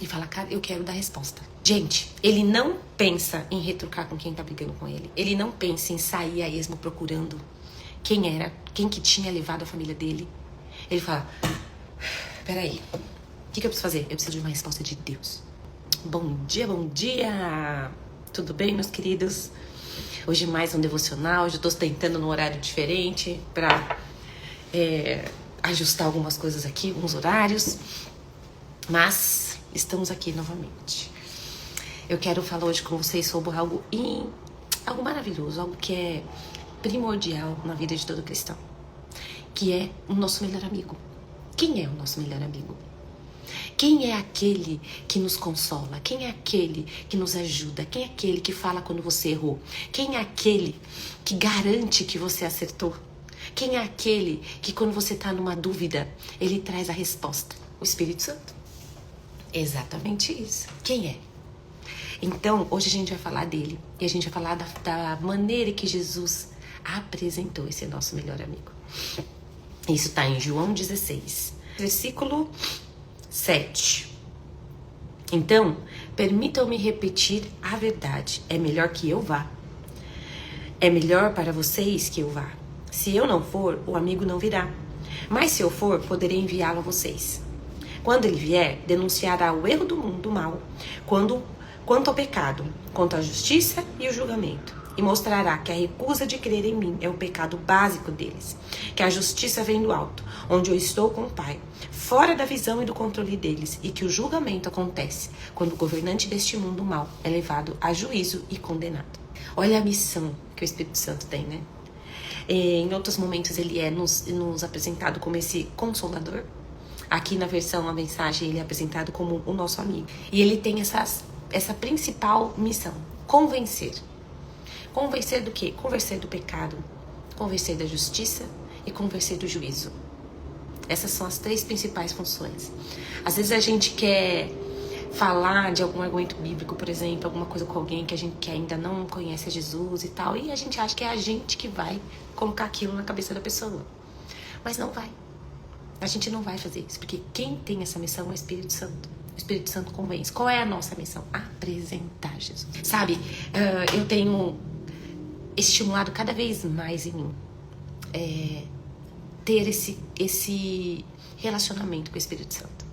e fala, cara, eu quero dar resposta. Gente, ele não pensa em retrucar com quem tá brigando com ele. Ele não pensa em sair a esmo procurando quem era, quem que tinha levado a família dele. Ele fala, peraí, o que eu preciso fazer? Eu preciso de uma resposta de Deus. Bom dia, bom dia! Tudo bem, meus queridos? Hoje mais um devocional. Hoje eu tô tentando num horário diferente pra ajustar algumas coisas aqui, alguns horários. Mas estamos aqui novamente. Eu quero falar hoje com vocês sobre algo maravilhoso, algo que é primordial na vida de todo cristão, que é o nosso melhor amigo. Quem é o nosso melhor amigo? Quem é aquele que nos consola? Quem é aquele que nos ajuda? Quem é aquele que fala quando você errou? Quem é aquele que garante que você acertou? Quem é aquele que quando você está numa dúvida, ele traz a resposta? O Espírito Santo. Exatamente isso. Quem é? Então, hoje a gente vai falar dele. E a gente vai falar da maneira que Jesus apresentou esse nosso melhor amigo. Isso está em João 16, versículo 7. Então, permitam-me repetir a verdade. É melhor que eu vá. É melhor para vocês que eu vá. Se eu não for, o amigo não virá. Mas se eu for, poderei enviá-lo a vocês. Quando ele vier, denunciará o erro do mundo mal, quanto ao pecado, quanto à justiça e o julgamento. E mostrará que a recusa de crer em mim é o pecado básico deles. Que a justiça vem do alto, onde eu estou com o Pai, fora da visão e do controle deles. E que o julgamento acontece quando o governante deste mundo mal é levado a juízo e condenado. Olha a missão que o Espírito Santo tem, né? Em outros momentos ele é nos apresentado como esse consolador. Aqui na versão, a mensagem, ele é apresentado como o nosso amigo. E ele tem essa principal missão, convencer. Convencer do quê? Convencer do pecado, convencer da justiça e convencer do juízo. Essas são as três principais funções. Às vezes a gente quer falar de algum argumento bíblico, por exemplo, alguma coisa com alguém que ainda não conhece Jesus e tal, e a gente acha que é a gente que vai colocar aquilo na cabeça da pessoa. Mas não vai. A gente não vai fazer isso, porque quem tem essa missão é o Espírito Santo. O Espírito Santo convence. Qual é a nossa missão? Apresentar Jesus. Sabe, eu tenho estimulado cada vez mais em mim ter esse relacionamento com o Espírito Santo.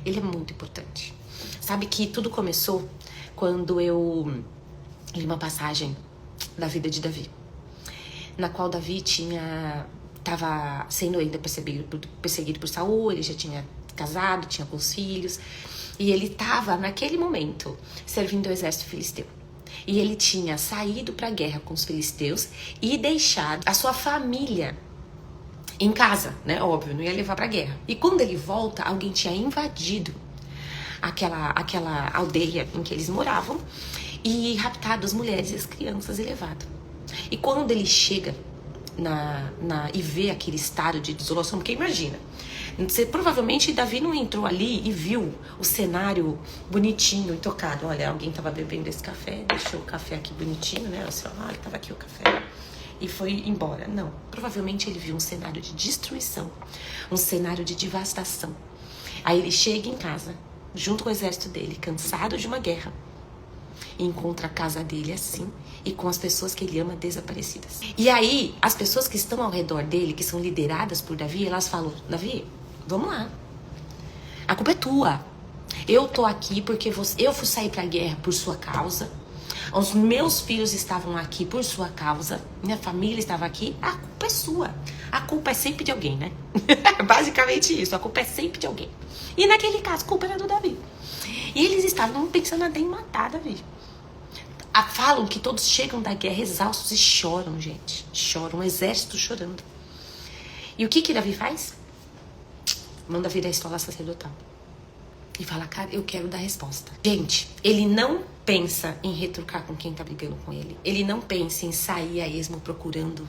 Ele é muito importante. Sabe que tudo começou quando eu li uma passagem da vida de Davi, na qual Davi estava sendo ainda perseguido por Saul. Ele já tinha casado, tinha alguns filhos, e ele estava naquele momento servindo o exército filisteu. E ele tinha saído para a guerra com os filisteus e deixado a sua família em casa, né? Óbvio, não ia levar para a guerra. E quando ele volta, alguém tinha invadido aquela aldeia em que eles moravam e raptado as mulheres e as crianças e levado. E quando ele chega e vê aquele estado de desolação, porque imagina, provavelmente Davi não entrou ali e viu o cenário bonitinho e tocado. Olha, alguém estava bebendo esse café, deixou o café aqui bonitinho, né? Assim, olha, estava aqui o café e foi embora. Não, provavelmente ele viu um cenário de destruição, um cenário de devastação. Aí ele chega em casa, junto com o exército dele, cansado de uma guerra, e encontra a casa dele assim, e com as pessoas que ele ama desaparecidas. E aí, as pessoas que estão ao redor dele, que são lideradas por Davi, elas falam, Davi, vamos lá. A culpa é tua. Eu tô aqui porque eu fui sair pra guerra por sua causa. Os meus filhos estavam aqui por sua causa. Minha família estava aqui. A culpa é sua. A culpa é sempre de alguém, né? Basicamente isso. A culpa é sempre de alguém. E naquele caso, a culpa era do Davi. E eles estavam pensando até em matar Davi. Falam que todos chegam da guerra exaustos e choram, gente. Choram, um exército chorando. E o que Davi faz? Manda vir a estola sacerdotal. E fala, cara, eu quero dar resposta. Gente, ele não pensa em retrucar com quem tá brigando com ele. Ele não pensa em sair a esmo procurando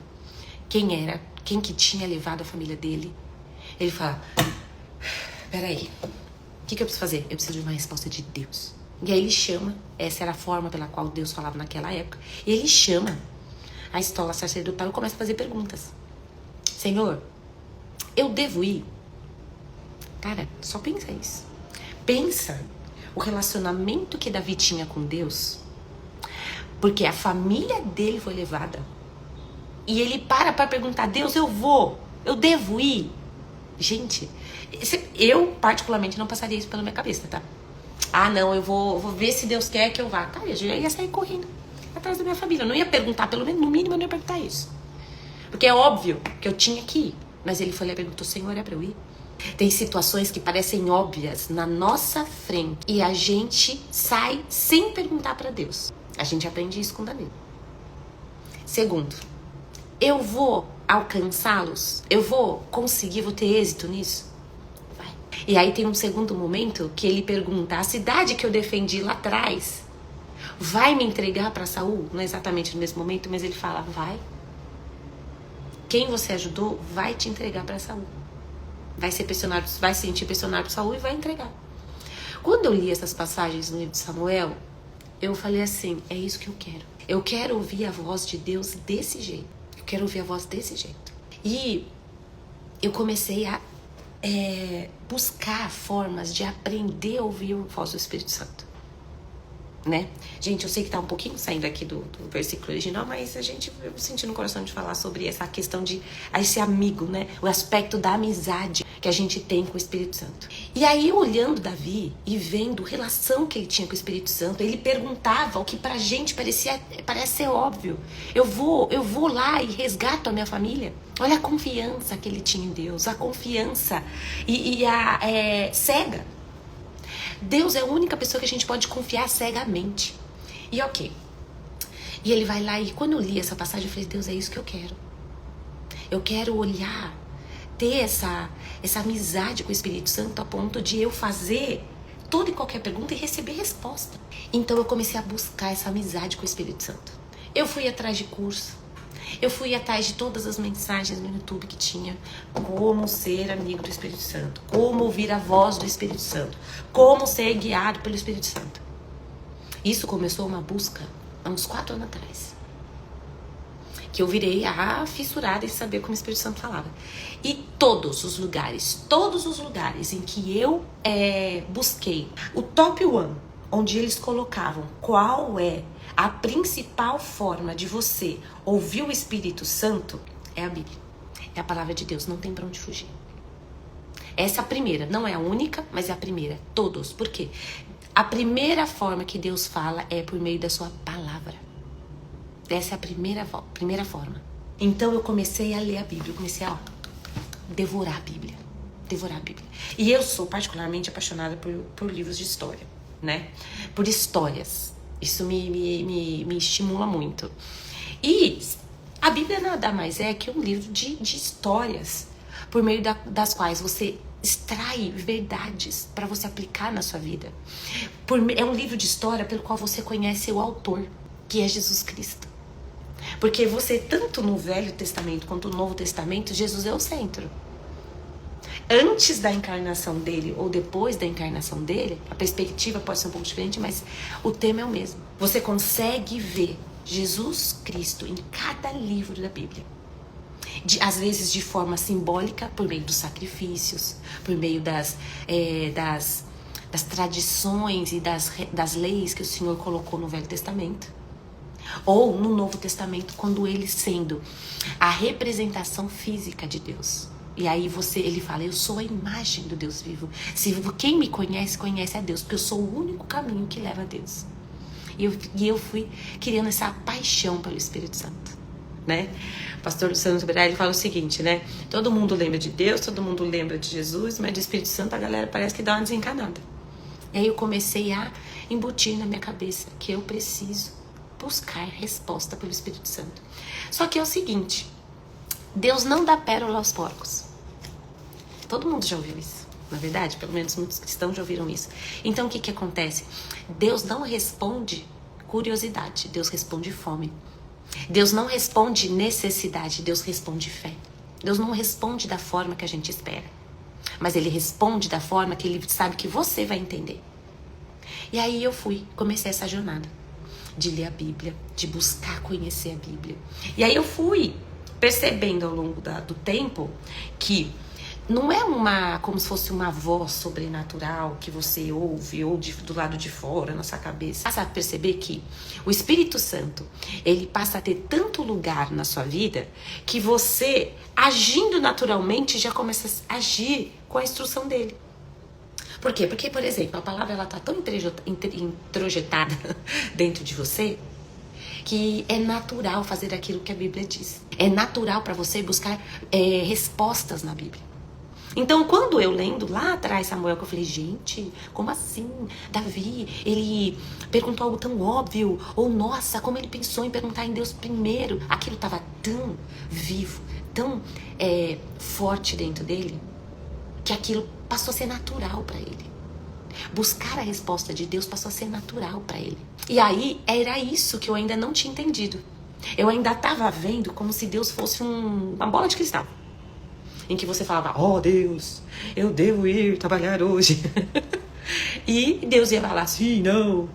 quem era, quem que tinha levado a família dele. Ele fala, peraí, o que eu preciso fazer? Eu preciso de uma resposta de Deus. E aí ele chama, essa era a forma pela qual Deus falava naquela época, e ele chama a estola sacerdotal e começa a fazer perguntas. Senhor, eu devo ir? Cara, só pensa isso. Pensa o relacionamento que Davi tinha com Deus, porque a família dele foi levada, e ele para perguntar: Deus, eu devo ir? Gente, eu particularmente não passaria isso pela minha cabeça, tá? Ah, não, eu vou ver se Deus quer que eu vá. Cara, eu já ia sair correndo atrás da minha família. Eu não ia perguntar, pelo menos, no mínimo eu não ia perguntar isso. Porque é óbvio que eu tinha que ir. Mas ele foi lá e perguntou: Senhor, é pra eu ir? Tem situações que parecem óbvias na nossa frente e a gente sai sem perguntar pra Deus. A gente aprende isso com Davi. Segundo, eu vou alcançá-los? Eu vou conseguir, vou ter êxito nisso? Vai. E aí tem um segundo momento que ele pergunta: a cidade que eu defendi lá atrás vai me entregar pra Saul? Não é exatamente no mesmo momento, mas ele fala: vai. Quem você ajudou vai te entregar pra Saul. Vai ser pressionado, vai se sentir pressionado por Saul e vai entregar. Quando eu li essas passagens no livro de Samuel, eu falei assim: é isso que eu quero. Eu quero ouvir a voz de Deus desse jeito. Eu quero ouvir a voz desse jeito. E eu comecei a buscar formas de aprender a ouvir a voz do Espírito Santo. Né? Gente, eu sei que tá um pouquinho saindo aqui do versículo original, mas eu senti no coração de falar sobre essa questão de esse amigo, né? O aspecto da amizade que a gente tem com o Espírito Santo. E aí, olhando Davi e vendo a relação que ele tinha com o Espírito Santo, ele perguntava o que pra gente parece ser óbvio: eu vou lá e resgato a minha família. Olha a confiança que ele tinha em Deus, a confiança e a cega. Deus é a única pessoa que a gente pode confiar cegamente. E ok. E ele vai lá, e quando eu li essa passagem, eu falei: Deus, é isso que eu quero. Eu quero olhar, ter essa amizade com o Espírito Santo a ponto de eu fazer toda e qualquer pergunta e receber resposta. Então eu comecei a buscar essa amizade com o Espírito Santo. Eu fui atrás de curso. Eu fui atrás de todas as mensagens no YouTube que tinha: como ser amigo do Espírito Santo, como ouvir a voz do Espírito Santo, como ser guiado pelo Espírito Santo. Isso começou uma busca há uns 4 anos atrás, que eu virei a fissurada em saber como o Espírito Santo falava. E todos os lugares em que eu busquei o top 1, onde eles colocavam qual é a principal forma de você ouvir o Espírito Santo, é a Bíblia. É a palavra de Deus, não tem pra onde fugir. Essa é a primeira, não é a única, mas é a primeira. Todos. Por quê? A primeira forma que Deus fala é por meio da sua palavra. Essa é a primeira forma. Então eu comecei a ler a Bíblia, eu comecei a devorar a Bíblia. E eu sou particularmente apaixonada por livros de história, né? Por histórias. Isso me estimula muito. E a Bíblia nada mais é que um livro de histórias, por meio das quais você extrai verdades para você aplicar na sua vida. É um livro de história pelo qual você conhece o autor, que é Jesus Cristo. Porque você, tanto no Velho Testamento quanto no Novo Testamento, Jesus é o centro. Antes da encarnação dele ou depois da encarnação dele, a perspectiva pode ser um pouco diferente, mas o tema é o mesmo. Você consegue ver Jesus Cristo em cada livro da Bíblia. Às vezes de forma simbólica, por meio dos sacrifícios, por meio das tradições e das leis que o Senhor colocou no Velho Testamento. Ou no Novo Testamento, quando ele sendo a representação física de Deus. E aí ele fala: eu sou a imagem do Deus vivo. Quem me conhece, conhece a Deus, porque eu sou o único caminho que leva a Deus. E eu fui criando essa paixão pelo Espírito Santo, né? O pastor Luciano Subirá, fala o seguinte, né? Todo mundo lembra de Deus, todo mundo lembra de Jesus, mas de Espírito Santo a galera parece que dá uma desencanada. E aí eu comecei a embutir na minha cabeça que eu preciso buscar resposta pelo Espírito Santo. Só que é o seguinte: Deus não dá pérola aos porcos. Todo mundo já ouviu isso, na verdade, pelo menos muitos cristãos já ouviram isso. Então o que acontece? Deus não responde curiosidade, Deus responde fome. Deus não responde necessidade, Deus responde fé. Deus não responde da forma que a gente espera, mas Ele responde da forma que Ele sabe que você vai entender. E aí eu comecei essa jornada de ler a Bíblia, de buscar conhecer a Bíblia. E aí eu fui percebendo ao longo do tempo que não é como se fosse uma voz sobrenatural que você ouve ou do lado de fora, na sua cabeça. Passa a perceber que o Espírito Santo, ele passa a ter tanto lugar na sua vida que você, agindo naturalmente, já começa a agir com a instrução dele. Por quê? Porque, por exemplo, a palavra ela tá tão introjetada dentro de você que é natural fazer aquilo que a Bíblia diz. É natural para você buscar respostas na Bíblia. Então, quando eu lendo lá atrás Samuel, que eu falei, gente, como assim? Davi, ele perguntou algo tão óbvio. Ou, nossa, como ele pensou em perguntar em Deus primeiro. Aquilo estava tão vivo, tão forte dentro dele, que aquilo passou a ser natural para ele. Buscar a resposta de Deus passou a ser natural para ele. E aí, era isso que eu ainda não tinha entendido. Eu ainda estava vendo como se Deus fosse uma bola de cristal. Em que você falava, oh Deus, eu devo ir trabalhar hoje. E Deus ia falar, sim, não.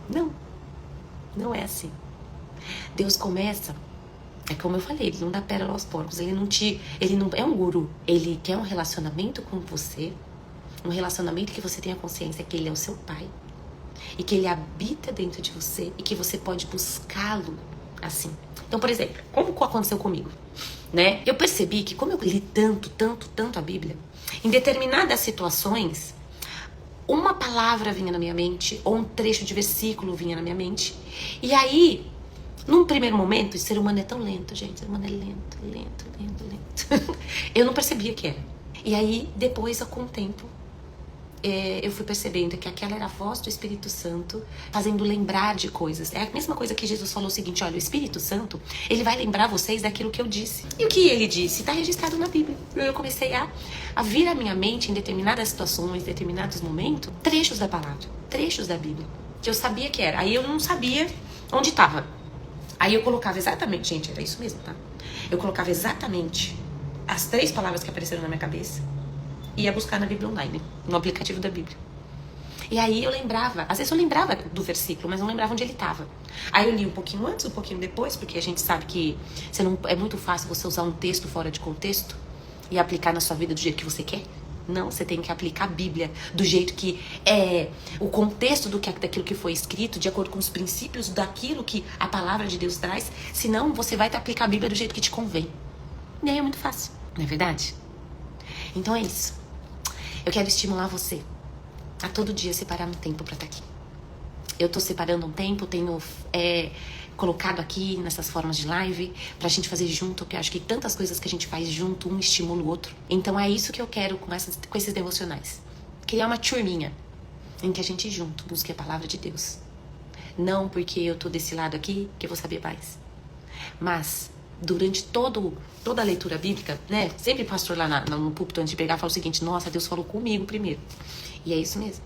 Não é assim. Deus começa, é como eu falei, ele não dá pérola aos porcos, ele não é um guru. Ele quer um relacionamento com você, um relacionamento que você tenha consciência que ele é o seu pai. E que ele habita dentro de você e que você pode buscá-lo assim. Então, por exemplo, como aconteceu comigo? Né? Eu percebi que como eu li tanto a Bíblia, em determinadas situações, uma palavra vinha na minha mente, ou um trecho de versículo vinha na minha mente. E aí, num primeiro momento, o ser humano é tão lento, gente. O ser humano é lento. Eu não percebia que era. E aí, depois, com o tempo, eu fui percebendo que aquela era a voz do Espírito Santo fazendo lembrar de coisas. É a mesma coisa que Jesus falou o seguinte, olha, o Espírito Santo, ele vai lembrar vocês daquilo que eu disse. E o que ele disse está registrado na Bíblia. Eu comecei a vir à minha mente em determinadas situações, em determinados momentos, trechos da palavra, trechos da Bíblia, que eu sabia que era. Aí eu não sabia onde estava. Aí eu colocava exatamente, gente, era isso mesmo, tá? Eu colocava exatamente as 3 palavras que apareceram na minha cabeça, ia buscar na Bíblia Online, no aplicativo da Bíblia. E aí eu lembrava, às vezes eu lembrava do versículo, mas não lembrava onde ele estava. Aí eu li um pouquinho antes, um pouquinho depois, porque a gente sabe que é muito fácil você usar um texto fora de contexto e aplicar na sua vida do jeito que você quer. Não, você tem que aplicar a Bíblia do jeito que é o contexto daquilo que foi escrito, de acordo com os princípios daquilo que a palavra de Deus traz. Senão você vai aplicar a Bíblia do jeito que te convém. E aí é muito fácil, não é verdade? Então é isso. Eu quero estimular você a todo dia separar um tempo para estar aqui. Eu tô separando um tempo, tenho colocado aqui nessas formas de live pra gente fazer junto, porque eu acho que tantas coisas que a gente faz junto, um estimula o outro. Então é isso que eu quero com esses devocionais. Criar uma turminha em que a gente junto busque a palavra de Deus. Não porque eu tô desse lado aqui que eu vou saber mais. Mas durante toda a leitura bíblica, né? Sempre o pastor lá no púlpito antes de pregar fala o seguinte, nossa, Deus falou comigo primeiro. E é isso mesmo.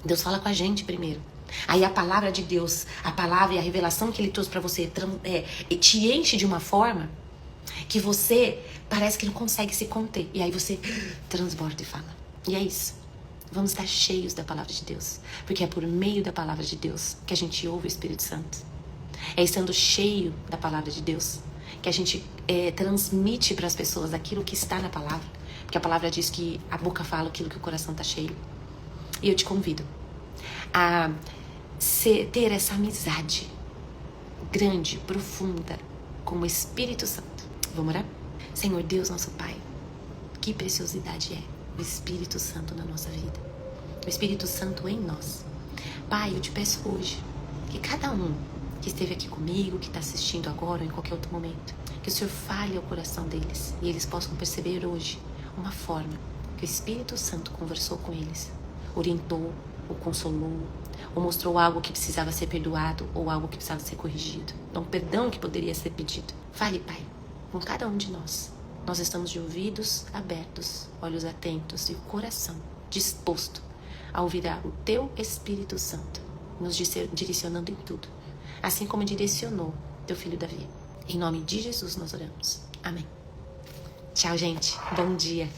Deus fala com a gente primeiro. Aí a palavra de Deus, a palavra e a revelação que ele trouxe pra você te enche de uma forma que você parece que não consegue se conter. E aí você transborda e fala. E é isso. Vamos estar cheios da palavra de Deus. Porque é por meio da palavra de Deus que a gente ouve o Espírito Santo. É estando cheio da palavra de Deus que a gente transmite para as pessoas aquilo que está na palavra. Porque a palavra diz que a boca fala aquilo que o coração está cheio. E eu te convido a ter essa amizade grande, profunda com o Espírito Santo. Vamos orar? Senhor Deus, nosso Pai, que preciosidade é o Espírito Santo na nossa vida. O Espírito Santo em nós. Pai, eu te peço hoje que cada um que esteve aqui comigo, que está assistindo agora ou em qualquer outro momento, que o Senhor fale ao coração deles e eles possam perceber hoje uma forma que o Espírito Santo conversou com eles, orientou, ou consolou, ou mostrou algo que precisava ser perdoado ou algo que precisava ser corrigido. Um perdão que poderia ser pedido. Fale, Pai, com cada um de nós. Nós estamos de ouvidos abertos, olhos atentos e o coração disposto a ouvir o Teu Espírito Santo, nos direcionando em tudo. Assim como direcionou Teu filho Davi. Em nome de Jesus nós oramos. Amém. Tchau, gente. Bom dia.